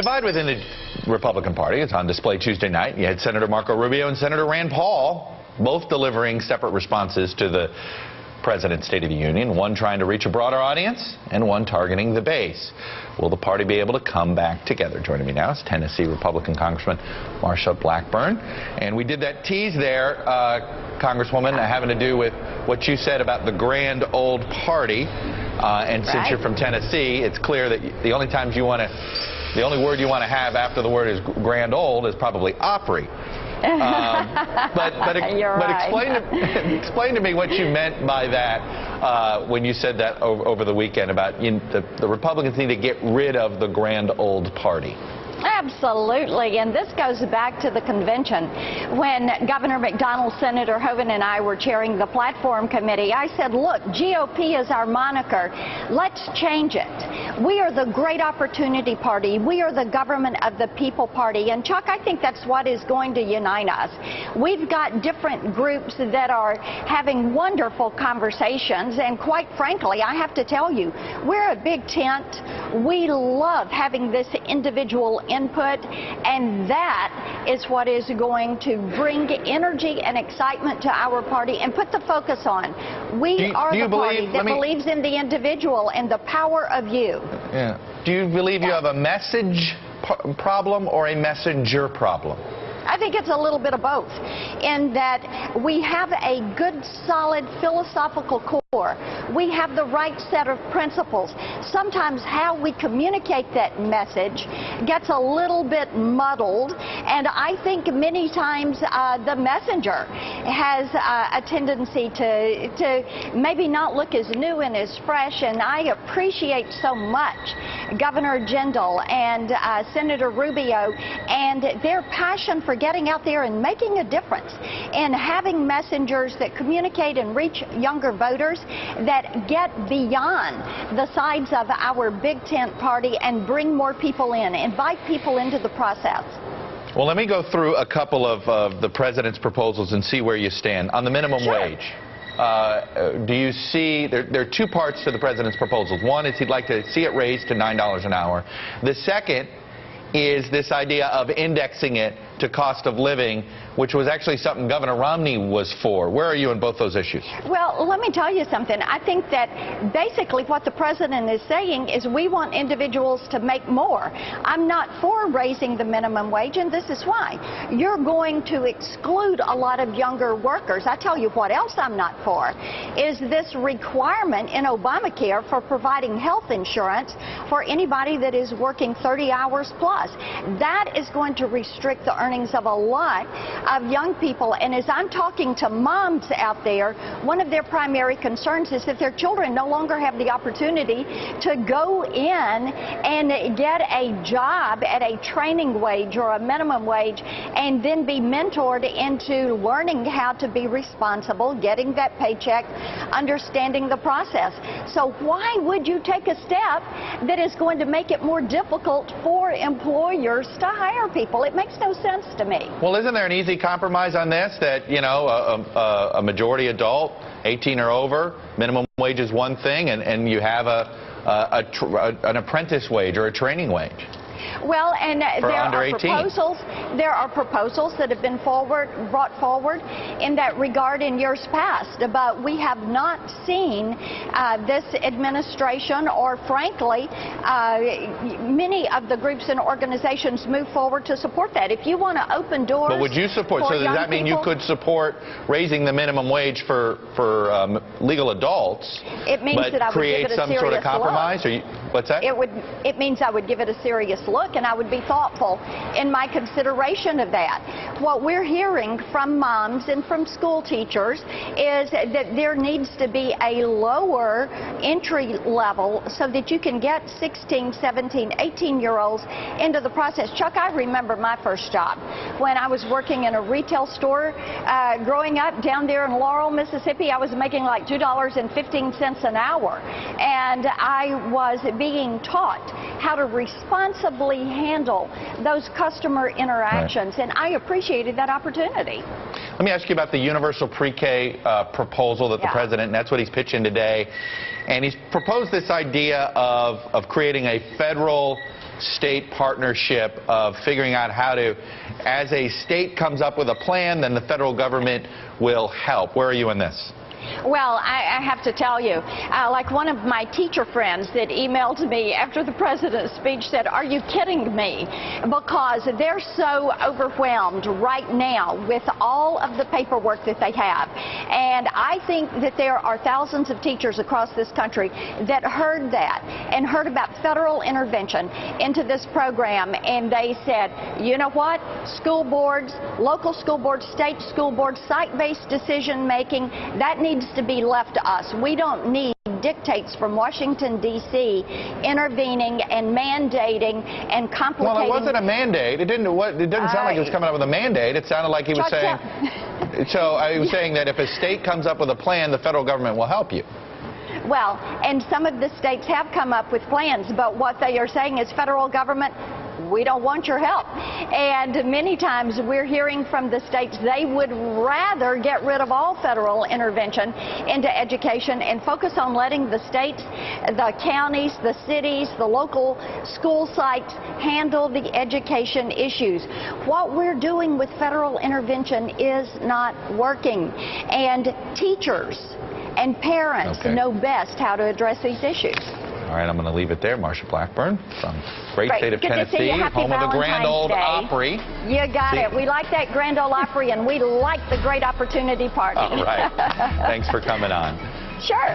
divide within the Republican Party is on display Tuesday night. You had Senator Marco Rubio and Senator Rand Paul both delivering separate responses to the President's State of the Union, one trying to reach a broader audience and one targeting the base. Will the party be able to come back together? Joining me now is Tennessee Republican Congressman Marsha Blackburn. And we did that tease there, Congresswoman, having to do with what you said about the grand old party. And since you're from Tennessee, it's clear that the only word you want to have after the word is grand old is probably Opry. But explain to me what you meant by that when you said that over the weekend about the Republicans need to get rid of the grand old party. Absolutely, and this goes back to the convention. When Governor McDonald, Senator Hoeven, and I were chairing the platform committee, I said, look, GOP is our moniker. Let's change it. We are the great opportunity party. We are the government of the people party. And Chuck, I think that's what is going to unite us. We've got different groups that are having wonderful conversations, and quite frankly, I have to tell you, we're a big tent. We love having this individual input, and that is what is going to bring energy and excitement to our party and put the focus on. We are the party that believes in the individual and the power of you. Yeah. Do you believe you have a message problem or a messenger problem? I think it's a little bit of both, in that we have a good, solid philosophical core. We have the right set of principles. Sometimes how we communicate that message gets a little bit muddled, and I think many times the messenger has a tendency to maybe not look as new and as fresh, and I appreciate so much Governor Jindal and Senator Rubio and their passion for getting out there and making a difference, and having messengers that communicate and reach younger voters, that get beyond the sides of our big tent party and bring more people in, invite people into the process. Well, let me go through a couple of the president's proposals and see where you stand. On the minimum wage, do you see, there are two parts to the president's proposals. One is he'd like to see it raised to $9 an hour. The second is this idea of indexing it to cost of living, which was actually something Governor Romney was for. Where are you on both those issues? Well, let me tell you something. I think that basically what the president is saying is we want individuals to make more. I'm not for raising the minimum wage, and this is why. You're going to exclude a lot of younger workers. I tell you what else I'm not for, is this requirement in Obamacare for providing health insurance for anybody that is working 30 hours plus. That is going to restrict the earnings of a lot of young people, and as I'm talking to moms out there, one of their primary concerns is that their children no longer have the opportunity to go in and get a job at a training wage or a minimum wage and then be mentored into learning how to be responsible, getting that paycheck, understanding the process. So why would you take a step that is going to make it more difficult for employers to hire people? It makes no sense to me. Well, isn't there an easy compromise on this, that, you know, a majority adult, 18 or over, minimum wage is one thing, and you have an apprentice wage or a training wage? Well, and there are proposals that have been brought forward in that regard in years past, but we have not seen this administration or, frankly, many of the groups and organizations move forward to support that. If you want to open doors, but would you support? So does that mean you could support raising the minimum wage for legal adults? It means that I would create give it a some serious sort of compromise. Look. What's that? It means I would give it a serious look, and I would be thoughtful in my consideration of that. What we're hearing from moms and from school teachers is that there needs to be a lower entry level so that you can get 16, 17, 18-year-olds into the process. Chuck, I remember my first job when I was working in a retail store growing up down there in Laurel, Mississippi. I was making like $2.15 an hour, and I was being taught how to responsibly handle those customer interactions, and I appreciated that opportunity. Let me ask you about the universal pre-K proposal that the president, and that's what he's pitching today. And he's proposed this idea of creating a federal state partnership of figuring out how to, as a state comes up with a plan, then the federal government will help. Where are you in this? Well, I have to tell you, like one of my teacher friends that emailed me after the president's speech said, "Are you kidding me?" Because they're so overwhelmed right now with all of the paperwork that they have. And I think that there are thousands of teachers across this country that heard that and heard about federal intervention into this program, and they said, you know what, school boards, local school boards, state school boards, site-based decision making, that needs to be left to us. We don't need dictates from Washington, D.C. intervening and mandating and complicating. Well, it wasn't a mandate. It didn't sound like he was coming up with a mandate. It sounded like he was saying... So he was saying that if a state comes up with a plan, the federal government will help you. Well, and some of the states have come up with plans, but what they are saying is, federal government, we don't want your help. And many times we're hearing from the states they would rather get rid of all federal intervention into education and focus on letting the states, the counties, the cities, the local school sites handle the education issues. What we're doing with federal intervention is not working. And teachers and parents know best how to address these issues. All right, I'm going to leave it there. Marsha Blackburn from great state of Tennessee, home of the Grand Ole Opry. You got it. We like that Grand Ole Opry, and we like the Great Opportunity Party. All right. Thanks for coming on. Sure.